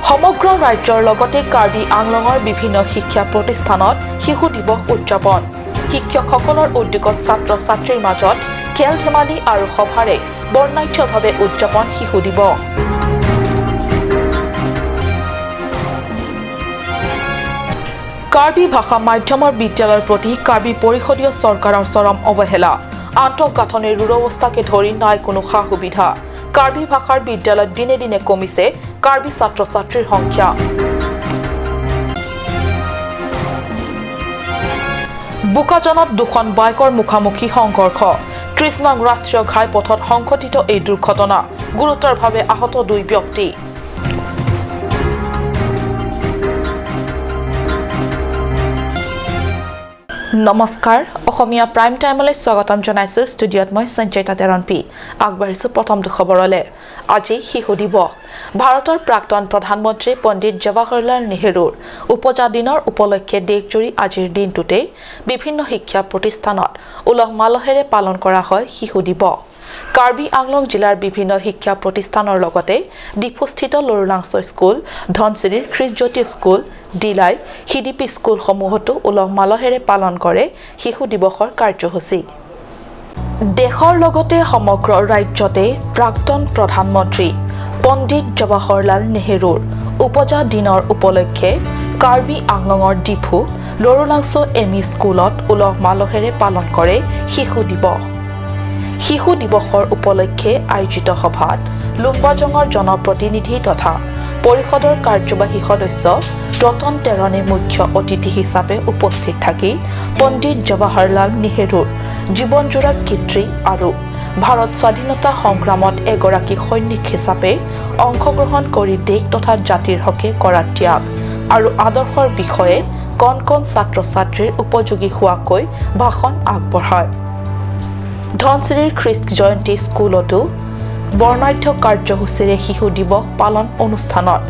সমগ্ৰ ৰাজ্যৰ লগতে কাৰ্বি আংলঙৰ বিভিন্ন শিক্ষা প্ৰতিষ্ঠানত শিশু দিৱস উদযাপন শিক্ষকসকলৰ উদ্যোগত ছাত্ৰ-ছাত্ৰীৰ মাজত খেল ধেমালি আৰু সভাৰে বৰ্ণাঢ্যভাৱে উদযাপন শিশু দিৱস কাৰ্বি ভাষা মাধ্যমৰ বিদ্যালয়ৰ প্ৰতি কাৰ্বি পৰিষদীয় চৰকাৰৰ চৰম অৱহেলা আন্তঃগাঁথনিৰ দুৰৱস্থাকে ধৰি নাই কোনো সা সুবিধা কাৰ্বি ভাষাৰ বিদ্যালয়ত দিনে দিনে কমিছে কাৰ্বি ছাত্ৰ-ছাত্ৰীৰ সংখ্যা বোকাজানত দুখন বাইকৰ মুখামুখি সংঘৰ্ষ ৩০ নং ৰাষ্ট্ৰীয় ঘাইপথত সংঘটিত এই দুৰ্ঘটনা গুৰুতৰভাৱে আহত ২ ব্যক্তি নমস্কাৰ অসমীয়া প্ৰাইম টাইমলৈ স্বাগতম জনাইছো ষ্টুডিঅত মই সঞ্জয়তা তেৰণপি আগবাঢ়িছো প্ৰথমটো খবৰলৈ আজি শিশু দিৱস ভাৰতৰ প্ৰাক্তন প্ৰধানমন্ত্ৰী পণ্ডিত জৱাহৰলাল নেহৰুৰ উপজা দিনৰ উপলক্ষে দেশজুৰি আজিৰ দিনটোতে বিভিন্ন শিক্ষা প্ৰতিষ্ঠানত উলহ মালহেৰে পালন কৰা হয় শিশু দিৱস কাৰ্বি আংলং জিলাৰ বিভিন্ন শিক্ষা প্ৰতিষ্ঠানৰ লগতে ডিফুস্থিত লৰুলাংছ স্কুল ধনচিৰিৰ খ্ৰীষ্টজ্যোতি স্কুল ডিলাই হিডিপি স্কুলসমূহতো উলহ মালহেৰে পালন কৰে শিশু দিৱসৰ কাৰ্যসূচী দেশৰ লগতে সমগ্ৰ ৰাজ্যতে প্ৰাক্তন প্ৰধানমন্ত্ৰী পণ্ডিত জৱাহৰলাল নেহৰুৰ উপজা দিনৰ উপলক্ষে কাৰ্বি আংলঙৰ ডিফু লৰুলাংছ এমই স্কুলত উলহ মালহেৰে পালন কৰে শিশু দিৱস শিশু দিৱসৰ উপলক্ষে আয়োজিত সভাত লুম্বাজঙৰ জনপ্ৰতিনিধি তথা পৰিষদৰ কাৰ্যবাহী সদস্য ৰতন তেৰণে মুখ্য অতিথি হিচাপে উপস্থিত থাকি পণ্ডিত জৱাহৰলাল নেহৰুৰ জীৱনজোৰা কীৰ্তি আৰু ভাৰত স্বাধীনতা সংগ্ৰামত এগৰাকী সৈনিক হিচাপে অংশগ্ৰহণ কৰি দেশ তথা জাতিৰ হকে কৰা ত্যাগ আৰু আদৰ্শৰ বিষয়ে কণ কণ ছাত্ৰ-ছাত্ৰীৰ উপযোগী হোৱাকৈ ভাষণ আগবঢ়ায় ধনচিৰিৰ খ্ৰীষ্ট জয়ন্তী স্কুলতো বৰ্ণাঢ্য কাৰ্যসূচীৰে শিশু দিৱস পালন অনুষ্ঠানত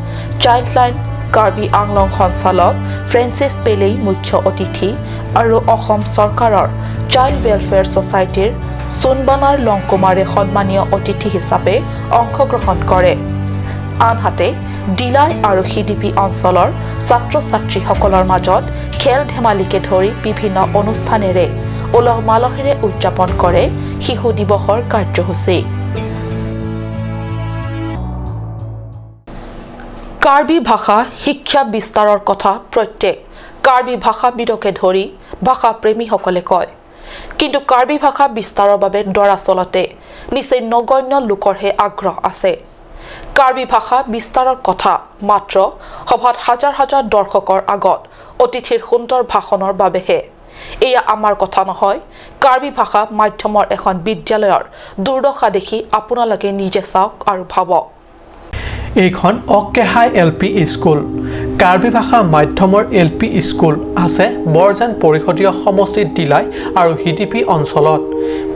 চাইল্ড লাইন কাৰ্বি আংলং সঞ্চালক ফ্ৰেন্সিছ পেলেই মুখ্য অতিথি আৰু অসম চৰকাৰৰ চাইল্ড ৱেলফেয়াৰ ছ'চাইটিৰ সোণবানাৰ লংকুমাৰে সন্মানীয় অতিথি হিচাপে অংশগ্ৰহণ কৰে আনহাতে ডিলাই আৰু হিডিপি অঞ্চলৰ ছাত্ৰ-ছাত্ৰীসকলৰ মাজত খেল ধেমালিকে ধৰি বিভিন্ন অনুষ্ঠানেৰে উলহ মালহেৰে উদযাপন কৰে শিশু দিৱসৰ কাৰ্যসূচী কাৰ্বি ভাষা শিক্ষা বিস্তাৰৰ কথা প্ৰত্যেক কাৰ্বি ভাষাবিদকে ধৰি ভাষাপ্ৰেমীসকলে কয় কিন্তু কাৰ্বি ভাষা বিস্তাৰৰ বাবে দৰাচলতে নিচেই নগণ্য লোকৰহে আগ্ৰহ আছে কাৰ্বি ভাষা বিস্তাৰৰ কথা মাত্ৰ সভাত হাজাৰ হাজাৰ দৰ্শকৰ আগত অতিথিৰ সুন্দৰ ভাষণৰ বাবেহে এয়া আমাৰ কথা নহয় কাৰ্বি ভাষা মাধ্যমৰ এখন বিদ্যালয়ৰ দুৰ্দশা দেখি আপোনালোকে নিজে চাওক আৰু ভাবক এইখন অকেহাই এলপি স্কুল কাৰ্বি ভাষা মাধ্যমৰ এলপি স্কুল আছে বৰজান পৰিষদীয় সমষ্টিত ডিলাই আৰু হিডিপি অঞ্চলত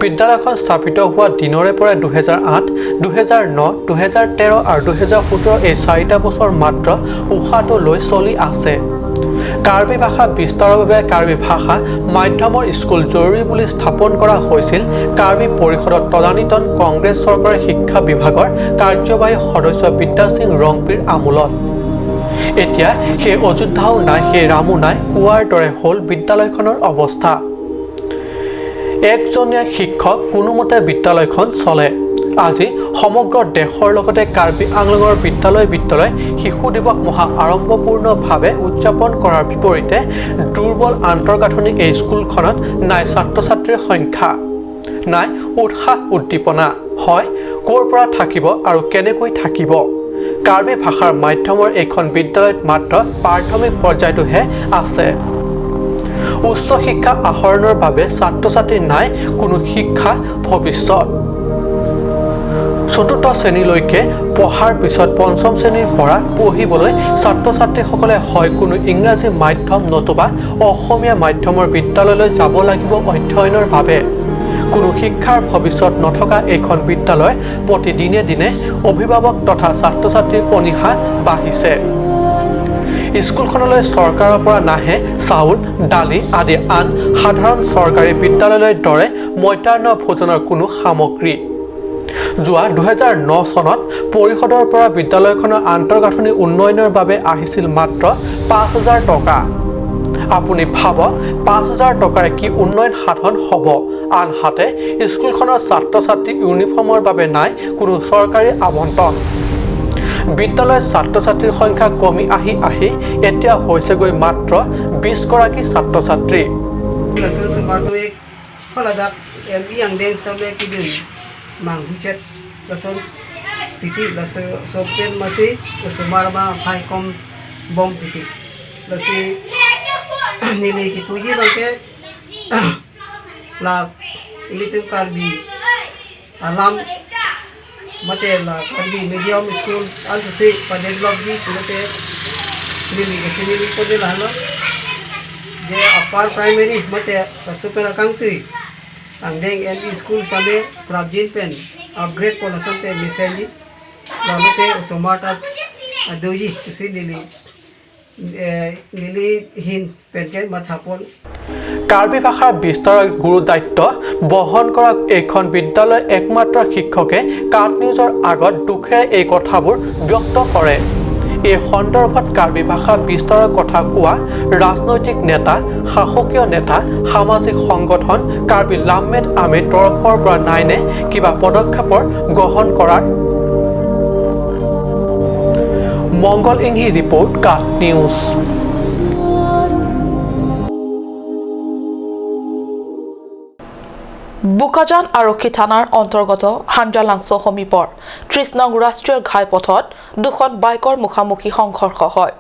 বিদ্যালয়খন স্থাপিত হোৱা দিনৰে পৰা 2008, 2009, 2013 আৰু 2017 এই 4টা বছৰ মাত্ৰ উশাহটো লৈ চলি আছে কাৰ্বি ভাষা বিস্তাৰৰ বাবে কাৰ্বি ভাষা মাধ্যমৰ স্কুল জৰুৰী বুলি স্থাপন কৰা হৈছিল কাৰ্বি পৰিষদত তদানীতন কংগ্ৰেছ চৰকাৰৰ শিক্ষা বিভাগৰ কাৰ্যবাহী সদস্য বিদ্যা সিং ৰংপিৰ আমোলত এতিয়া সেই অযোধ্যাও নাই সেই ৰামো নাই কোৱাৰ দৰে হ'ল বিদ্যালয়খনৰ অৱস্থা একজনীয়া শিক্ষক কোনোমতে বিদ্যালয়খন চলে আজি সমগ্ৰ দেশৰ লগতে কাৰ্বি আংলঙৰ বিদ্যালয় শিশু দিৱস মহা আড়ম্বৰপূৰ্ণভাৱে উদযাপন কৰাৰ বিপৰীতে দুৰ্বল আন্তঃগাঁথনি এই স্কুলখনত নাই ছাত্ৰ-ছাত্ৰীৰ সংখ্যা নাই উৎসাহ উদ্দীপনা হয় ক'ৰ পৰা থাকিব আৰু কেনেকৈ থাকিব কাৰ্বি ভাষাৰ মাধ্যমৰ এইখন বিদ্যালয়ত মাত্ৰ প্ৰাথমিক পৰ্যায়টোহে আছে উচ্চ শিক্ষা আহৰণৰ বাবে ছাত্ৰ-ছাত্ৰী নাই কোনো শিক্ষা ভৱিষ্যত চতুৰ্থ শ্ৰেণীলৈকে পঢ়াৰ পিছত পঞ্চম শ্ৰেণীৰ পৰা পঢ়িবলৈ ছাত্ৰ-ছাত্ৰীসকলে হয় কোনো ইংৰাজী মাধ্যম নতুবা অসমীয়া মাধ্যমৰ বিদ্যালয়লৈ যাব লাগিব অধ্যয়নৰ বাবে কোনো শিক্ষাৰ ভৱিষ্যত নথকা এইখন বিদ্যালয় প্ৰতিদিনে দিনে অভিভাৱক তথা ছাত্ৰ-ছাত্ৰীৰ অনীহা বাঢ়িছে স্কুলখনলৈ চৰকাৰৰ পৰা নাহে চাউল দালি আদি আন সাধাৰণ চৰকাৰী বিদ্যালয়ৰ দৰে মধ্যাহ্ন ভোজনৰ কোনো সামগ্ৰী যোৱা 2009 চনত পৰিষদৰ পৰা বিদ্যালয়খনৰ আন্তঃগাঁথনি উন্নয়নৰ বাবে আহিছিল মাত্ৰ 5,000 টকা। আপুনি ভাবক 5,000 টকাৰে কি উন্নয়ন সাধন হ'ব। আনহাতে স্কুলখনৰ ছাত্ৰ-ছাত্ৰী ইউনিফৰ্মৰ বাবে নাই কোনো চৰকাৰী আবণ্টন। বিদ্যালয়ৰ ছাত্ৰ-ছাত্ৰীৰ সংখ্যা কমি আহি এতিয়া হৈছেগৈ মাত্ৰ 20 গৰাকী ছাত্ৰ-ছাত্ৰী। nilai kipuji bangke la litum karbi alam mate la karbi medium school also se pada blog di mate nilai kesini ko de lalo je upper primary mate super akang tui ang deng ME school same prabjin pen upgrade ko lasante misenji la mate smart doji se nilai Karbi ভাষাৰ বিস্তাৰৰ গুৰু দায়িত্ব বহন কৰা এইখন বিদ্যালয়ৰ একমাত্ৰ শিক্ষকে কাট নিউজৰ আগত দুখেৰে এই কথাবোৰ ব্যক্ত কৰে। এই সন্দৰ্ভত কাৰ্বি ভাষা বিস্তাৰৰ কথা কোৱা ৰাজনৈতিক নেতা, শাসকীয় নেতা, সামাজিক সংগঠন কাৰ্বি লামমেট আমিৰ তৰফৰ পৰা নাইনে কিবা পদক্ষেপৰ গ্ৰহণ কৰাৰ। মংগল ইংহি ৰিপৰ্ট কাট নিউজ। বুকাজান আৰক্ষী থানাৰ অন্তৰ্গত হাঞ্জালাংছ সমীপৰ 30 নং ৰাষ্ট্ৰীয় ঘাইপথত দুখন বাইকৰ মুখামুখি সংঘৰ্ষ হয়।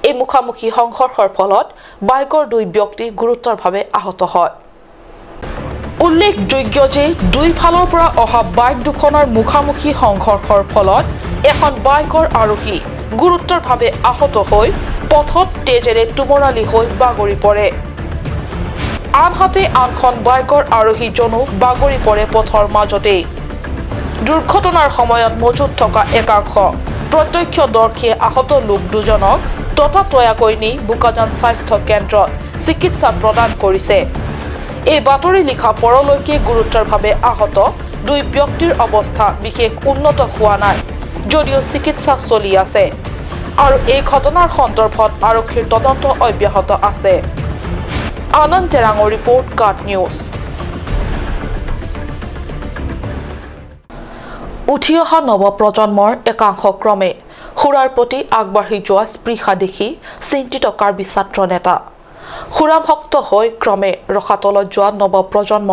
এই মুখামুখি সংঘৰ্ষৰ ফলত বাইকৰ দুই ব্যক্তি গুৰুতৰভাৱে আহত হয়। উল্লেখযোগ্য যে দুই ফালৰ পৰা অহা বাইক দুখনৰ মুখামুখি সংঘৰ্ষৰ ফলত এখন বাইকৰ আৰোহী গুৰুতৰভাৱে আহত হৈ পথত তেজেৰে তুমৰালি হৈ বাগৰি পৰে। আনহাতে আনখন বাইকৰ আৰোহীজনো বাগৰি পৰে পথৰ মাজতেই। দুৰ্ঘটনাৰ সময়ত মজুত থকা একাংশ প্ৰত্যক্ষদৰ্শীয়ে আহত লোক দুজনক ততাতৈয়াকৈ নি বুকাজান স্বাস্থ্য কেন্দ্ৰত চিকিৎসা প্ৰদান কৰিছে। এই বাতৰি লিখা পৰলৈকে গুৰুতৰভাৱে আহত দুই ব্যক্তিৰ অৱস্থা বিশেষ উন্নত হোৱা নাই যদিও চিকিৎসা চলি আছে আৰু এই ঘটনাৰ সন্দৰ্ভত আৰক্ষীৰ তদন্ত অব্যাহত আছে। আনন্দ তেৰাঙৰ ৰিপৰ্ট কাট নিউজ। উঠি অহা নৱপ্ৰজন্মৰ একাংশ ক্ৰমে সুৰাৰ প্ৰতি আগবাঢ়ি যোৱা স্পৃহা দেখি চিন্তিত কাৰ্বি ছাত্ৰ নেতা। সুৰাভক্ত হৈ ক্ৰমে ৰসাতলত যোৱা নৱপ্ৰজন্ম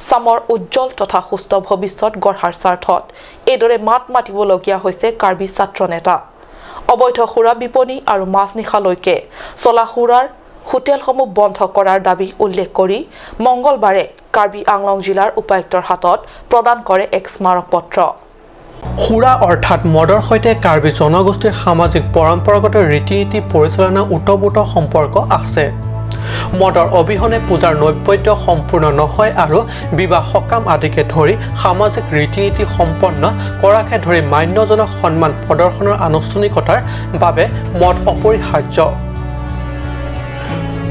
চামৰ উজ্জ্বল তথা সুস্থ ভৱিষ্যত গঢ়াৰ স্বাৰ্থত এইদৰে মাত মাতিবলগীয়া হৈছে কাৰ্বি ছাত্ৰ নেতা। অবৈধ সুৰা বিপণী আৰু মাজনিশালৈকে চলা সুৰাৰ হোটেলসমূহ বন্ধ কৰাৰ দাবী উল্লেখ কৰি মংগলবাৰে কাৰ্বি আংলং জিলাৰ উপায়ুক্তৰ হাতত প্ৰদান কৰে এক স্মাৰকপত্ৰ। সুৰা অৰ্থাৎ মদৰ সৈতে কাৰ্বি জনগোষ্ঠীৰ সামাজিক পৰম্পৰাগত ৰীতি নীতি পৰিচালনা ওতঃপ্ৰোত সম্পৰ্ক আছে। মদৰ অবিহনে পূজাৰ নৈবেদ্য সম্পূৰ্ণ নহয় আৰু বিবাহ সকাম আদিকে ধৰি সামাজিক ৰীতি নীতি সম্পন্ন কৰাকে ধৰি মান্যজনক সন্মান প্ৰদৰ্শনৰ আনুষ্ঠানিকতাৰ বাবে মদ অপৰিহাৰ্য।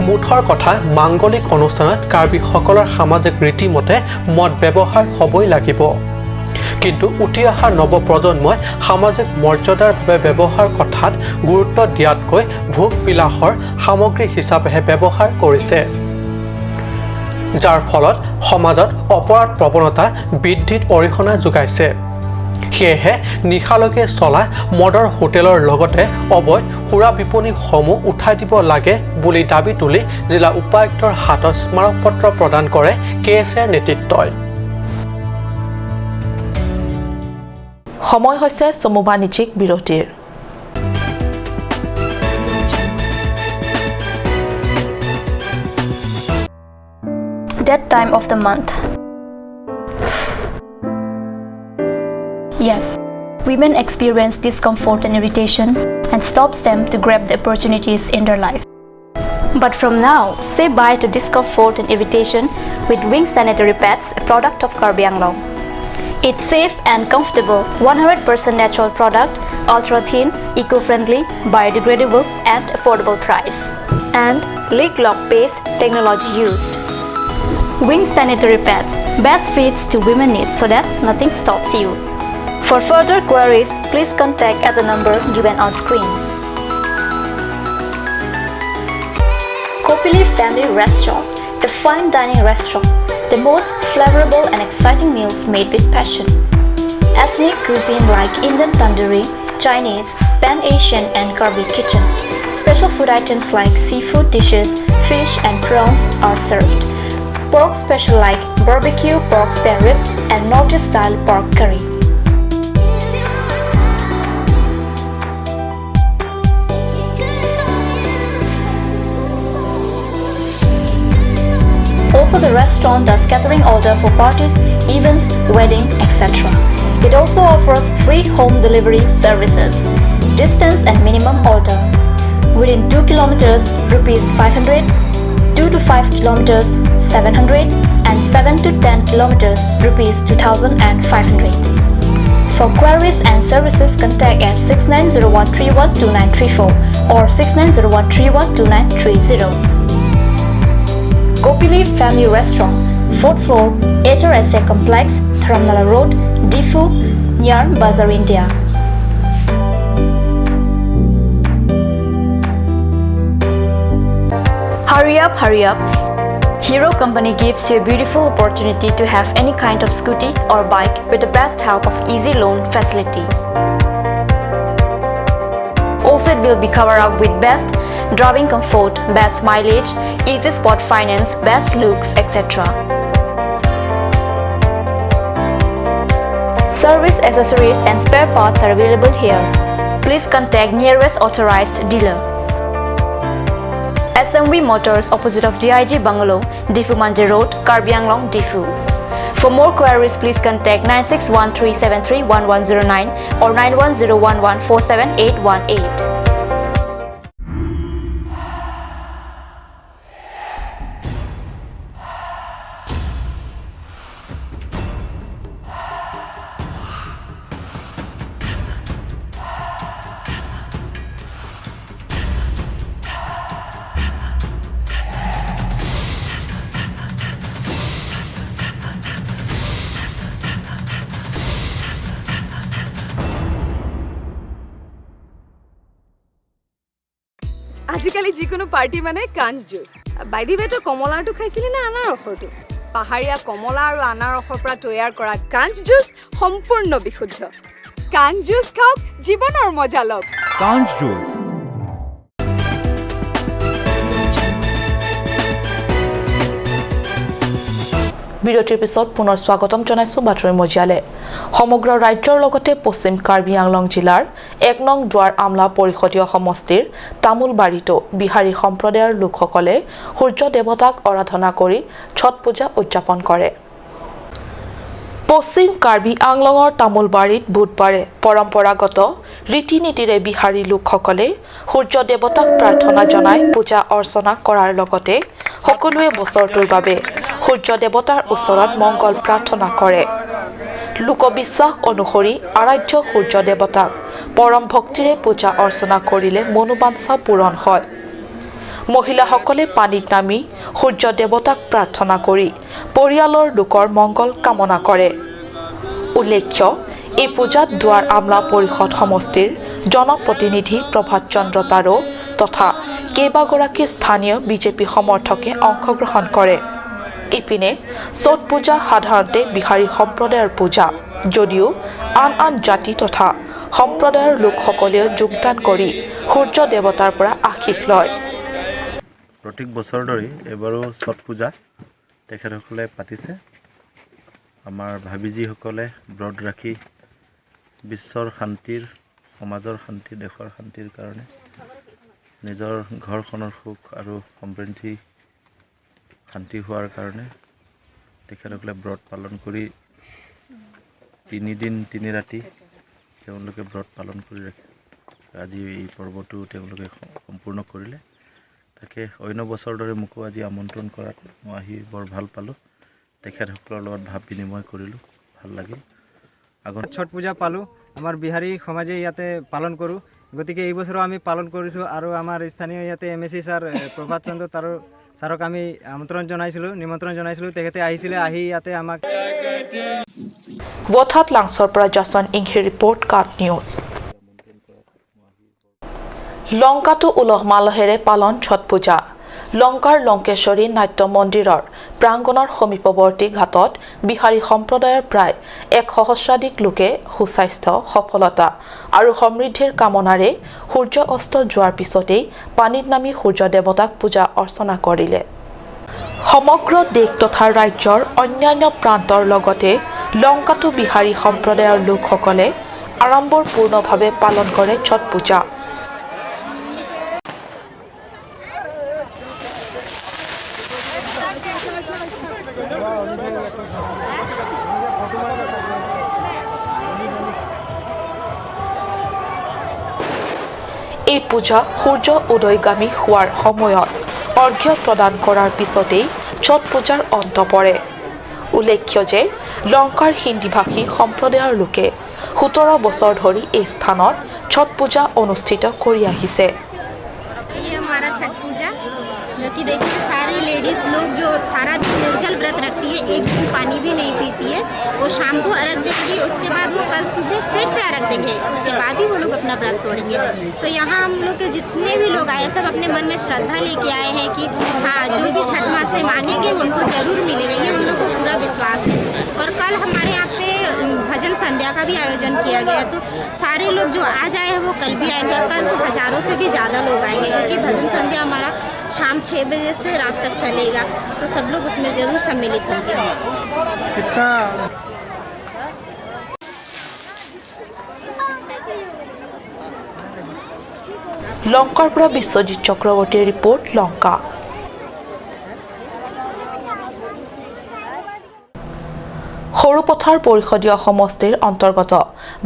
মুঠৰ কথা মাংগলিক অনুষ্ঠানত কাৰ্বিসকলৰ সামাজিক ৰীতিমতে মদ ব্যৱহাৰ হ'বই লাগিব। কিন্তু উঠি অহা নৱপ্ৰজন্মই সামাজিক মৰ্যাদাৰ বাবে ব্যৱহাৰ কথাত গুৰুত্ব দিয়াতকৈ ভোগ বিলাসৰ সামগ্ৰী হিচাপেহে ব্যৱহাৰ কৰিছে, যাৰ ফলত সমাজত অপৰাধ প্ৰৱণতা বৃদ্ধিত অৰিহণা যোগাইছে। সেয়েহে নিশালৈকে চলা মদৰ হোটেলৰ লগতে অবৈধ সুৰা বিপণীসমূহ উঠাই দিব লাগে বুলি দাবী তুলি জিলা উপায়ুক্তৰ হাতত স্মাৰকপত্ৰ প্ৰদান কৰে KSৰ নেতৃত্বই। সময় হৈছে চমু বাণিজ্যিক বিৰতিৰ। That time of the month. Yes, women experience discomfort and irritation and stops them to grab the opportunities in their life. But from now, say bye to discomfort and irritation with Wings Sanitary Pads, a product of Karbi Anglong. It's safe and comfortable, 100% natural product, ultra thin, eco-friendly, biodegradable and affordable price. And leak lock based technology used. Wings Sanitary Pads, best fits to women needs so that nothing stops you. For further queries, please contact at the number given on screen. Kopili Family Restaurant, a fine dining restaurant, the most flavorable and exciting meals made with passion. Ethnic cuisine like Indian tandoori, Chinese, Pan-Asian and Karbi kitchen. Special food items like seafood dishes, fish and prawns are served. Pork special like barbecue pork spare ribs and Northeast style pork curry. Also, the restaurant does catering order for parties, events, wedding, etc. It also offers free home delivery services. Distance and minimum order. Within 2 kilometers, rupees 500, 2 to 5 kilometers, 700, and 7 to 10 kilometers, rupees 2,500. For queries and services, contact at 6901312934 or 6901312930. Kopili Family Restaurant, 4th floor, HRSA Complex, Dharamnala Road, Difu, near Bazar, India. Hurry up, hurry up. Hero Company gives you a beautiful opportunity to have any kind of scooty or bike with the best help of easy loan facility. Also, it will be covered up with best driving comfort, best mileage, easy spot finance, best looks, etc. Service accessories and spare parts are available here. Please contact nearest authorized dealer. SMV Motors opposite of DIG Bungalow, Difu Manje Road, Karbi Anglong, Difu. For more queries, please contact 9613731109 or 9101147818. আজিকালি যিকোনো party মানে কাঞ্চ juice বাইদি বেটো কমলাটো খাইছিলি না আনাৰসৰটো পাহাৰীয়া কমলা আৰু আনাৰসৰ পৰা তৈয়াৰ কৰা কাঞ্চ জুচ সম্পূৰ্ণ বিশুদ্ধ কাঞ্চ জুচ খাওক জীৱনৰ মজা লওক কাঞ্চ জুচ বিৰতিৰ পিছত পুনৰ স্বাগতম জনাইছো বাতৰি মজিয়ালে সমগ্ৰ ৰাজ্যৰ লগতে পশ্চিম কাৰ্বি আংলং জিলাৰ 1 নং দুৱাৰ আমলা পৰিষদীয় সমষ্টিৰ তামুলবাৰীতো বিহাৰী সম্প্ৰদায়ৰ লোকসকলে সূৰ্য দেৱতাক আৰাধনা কৰি ছট পূজা উদযাপন কৰে পশ্চিম কাৰ্বি আংলঙৰ তামুলবাৰীত বুধবাৰে পৰম্পৰাগত ৰীতি-নীতিৰে বিহাৰী লোকসকলে সূৰ্য দেৱতাক প্ৰাৰ্থনা জনাই পূজা অৰ্চনা কৰাৰ লগতে সকলোৱে বছৰটোৰ বাবে সূৰ্য দেৱতাৰ ওচৰত মংগল প্ৰাৰ্থনা কৰে লোকবিশ্বাস অনুসৰি আৰাধ্য সূৰ্য দেৱতাক পৰম ভক্তিৰে পূজা অৰ্চনা কৰিলে মনোবাঞ্ছা পূৰণ হয় মহিলাসকলে পানীত নামি সূৰ্য দেৱতাক প্ৰাৰ্থনা কৰি পৰিয়ালৰ লোকৰ মংগল কামনা কৰে উল্লেখ্য এই পূজাত দুৱাৰ আমলা পৰিষদ সমষ্টিৰ জনপ্ৰতিনিধি প্ৰভাত চন্দ্ৰ তাৰো তথা কেইবাগৰাকী স্থানীয় বিজেপি সমৰ্থকে অংশগ্ৰহণ কৰে ইপিনে ছট পূজা সাধাৰণতে বিহাৰী সম্প্ৰদায়ৰ পূজা যদিও আন জাতি তথা সম্প্ৰদায়ৰ লোকসকলেও যোগদান কৰি সূৰ্য দেৱতাৰ পৰা আশীষ লয় প্ৰত্যেক বছৰ দৰে এবাৰো ছট পূজা তেখেতসকলে পাতিছে আমাৰ ভাবিজীসকলে ব্ৰত ৰাখি বিশ্বৰ শান্তিৰ সমাজৰ শান্তি দেশৰ শান্তিৰ কাৰণে নিজৰ ঘৰখনৰ সুখ আৰু সমৃদ্ধি শান্তি হোৱাৰ কাৰণে তেখেতসকলে ব্ৰত পালন কৰি 3 দিন 3 ৰাতি তেওঁলোকে ব্ৰত পালন কৰি ৰাখিছে আজি এই পৰ্বটো তেওঁলোকে সম্পূৰ্ণ কৰিলে তাকে অন্য বছৰ দৰে মোকো আজি আমন্ত্ৰণ কৰাত মই আহি বৰ ভাল পালোঁ তেখেতসকলৰ লগত ভাৱ বিনিময় কৰিলোঁ ভাল লাগিল আগত ছট পূজা পালোঁ আমাৰ বিহাৰী সমাজে ইয়াতে পালন কৰোঁ গতিকে এই বছৰো আমি পালন কৰিছোঁ আৰু আমাৰ স্থানীয় ইয়াতে MSC ছাৰ প্ৰভাত চন্দ্ৰ তাৰো ছাৰক আমি নিমন্ত্ৰণ জনাইছিলোঁ তেখেতে আহিছিলে আহি ইয়াতে আমাক ৱঠাত লাংচৰ পৰা জাছন ইংহি ৰিপৰ্ট কাট নিউজ লংকাটো উলহ মালহেৰে পালন ছট পূজা লংকাৰ লংকেশ্বৰী নাট্য মন্দিৰৰ প্ৰাংগণৰ সমীপৱৰ্তী ঘাটত বিহাৰী সম্প্ৰদায়ৰ প্ৰায় 1 সহস্ৰাধিক লোকে সুস্বাস্থ্য সফলতা আৰু সমৃদ্ধিৰ কামনাৰে সূৰ্য অস্ত যোৱাৰ পিছতেই পানীত নামি সূৰ্য দেৱতাক পূজা অৰ্চনা কৰিলে সমগ্ৰ দেশ তথা ৰাজ্যৰ অন্যান্য প্ৰান্তৰ লগতে লংকাটো বিহাৰী সম্প্ৰদায়ৰ লোকসকলে আড়ম্বৰপূৰ্ণভাৱে পালন কৰে ছট পূজা এই পূজা সূৰ্য উদয়গামী হোৱাৰ সময়ত অৰ্ঘ্য প্ৰদান কৰাৰ পিছতেই ছট পূজাৰ অন্ত পৰে উল্লেখ্য যে লংকাৰ হিন্দীভাষী সম্প্ৰদায়ৰ লোকে 17 বছৰ ধৰি এই স্থানত ছট পূজা অনুষ্ঠিত কৰি আহিছে ये हमारा छठ पूजा जो कि देखिए सारी लेडीज़ लोग जो सारा दिन निर्जल व्रत रखती है एक दिन पानी भी नहीं पीती है वो शाम को अर्घ देंगी उसके बाद वो कल सुबह फिर से अर्घ देंगे उसके बाद ही वो लोग अपना व्रत तोड़ेंगे तो यहाँ हम लोग के जितने भी लोग आए सब अपने मन में श्रद्धा लेके आए हैं कि हाँ जो भी छठ माँ से मांगेंगे उनको ज़रूर मिलेगा ये उन लोग को पूरा विश्वास है और कल हमारे यहाँ पे भजन संध्या का भी आयोजन किया गया तो सारे लोग जो आज आए हैं वो कल भी आएंगे और कल तो हज़ारों से भी ज़्यादा लोग आएंगे क्योंकि भजन संध्या हमारा शाम 6 बजे से रात तक चलेगा तो सब लोग उसमें ज़रूर सम्मिलित होंगे লংকাৰ পৰা বিশ্বজিৎ চক্ৰৱৰ্তীৰ ৰিপৰ্ট লংকা সৰুপথাৰ পৰিষদীয় সমষ্টিৰ অন্তৰ্গত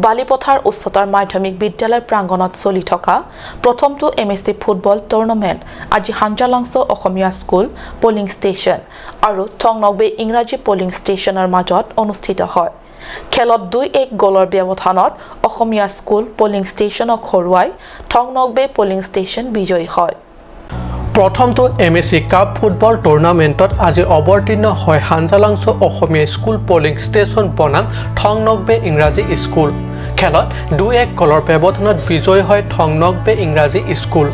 বালিপথাৰ উচ্চতৰ মাধ্যমিক বিদ্যালয় প্ৰাংগণত চলি থকা প্ৰথমটো এমএছটি ফুটবল টুৰ্ণামেণ্ট আজি হাঞ্জালাংছ অসমীয়া স্কুল পলিং ষ্টেচন আৰু থংনগবে ইংৰাজী পলিং ষ্টেচনৰ মাজত অনুষ্ঠিত হয় খেলত 2-1 গলৰ ব্যৱধানত অসমীয়া স্কুল পলিং ষ্টেচনক হৰুৱাই থংনগবে পলিং ষ্টেচন বিজয়ী হয় প্ৰথমটো এমএছচি কাপ ফুটবল টুৰ্ণামেণ্টত আজি অৱতীৰ্ণ হয় হাঞ্জালাংছ অসমীয়া স্কুল পলিং ষ্টেচন বনাম থংনগবে ইংৰাজী স্কুল খেলত 2-1 গলৰ ব্যৱধানত বিজয়ী হয় থংনগবে ইংৰাজী স্কুল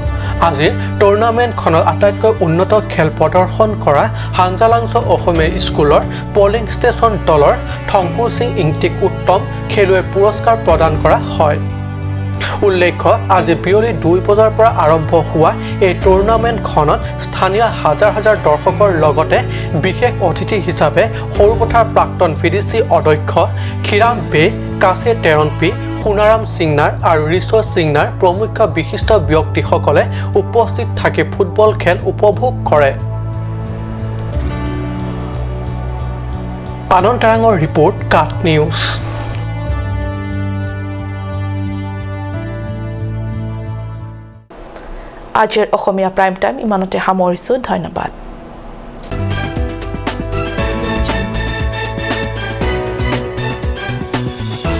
আজিৰ টুৰ্ণামেণ্টখনত আটাইতকৈ উন্নত খেল প্ৰদৰ্শন কৰা হাঞ্জালাংছ অসমীয়া স্কুলৰ পলিং ষ্টেচন দলৰ থংকু সিং ইংটিক উত্তম খেলুৱৈ পুৰস্কাৰ প্ৰদান কৰা হয় উল্লেখ্য আজি বিয়লি 2 বজাৰ পৰা আৰম্ভ হোৱা এই টুৰ্ণামেণ্টখনত স্থানীয় হাজাৰ হাজাৰ দৰ্শকৰ লগতে বিশেষ অতিথি হিচাপে সৰুপথাৰ প্ৰাক্তন ভিডিচি অধ্যক্ষ খিৰাম বে কাছে তেৰনপি সোণাৰাম সিংনাৰ আৰু ৰিচৰ সিংনাৰ প্ৰমুখ বিশিষ্ট ব্যক্তিসকলে উপস্থিত থাকি ফুটবল খেল উপভোগ কৰে আনন্দ তাৰাঙৰ ৰিপৰ্ট কাট নিউজ আজিৰ অসমীয়া প্ৰাইম টাইম ইমানতে সামৰিছোঁ ধন্যবাদ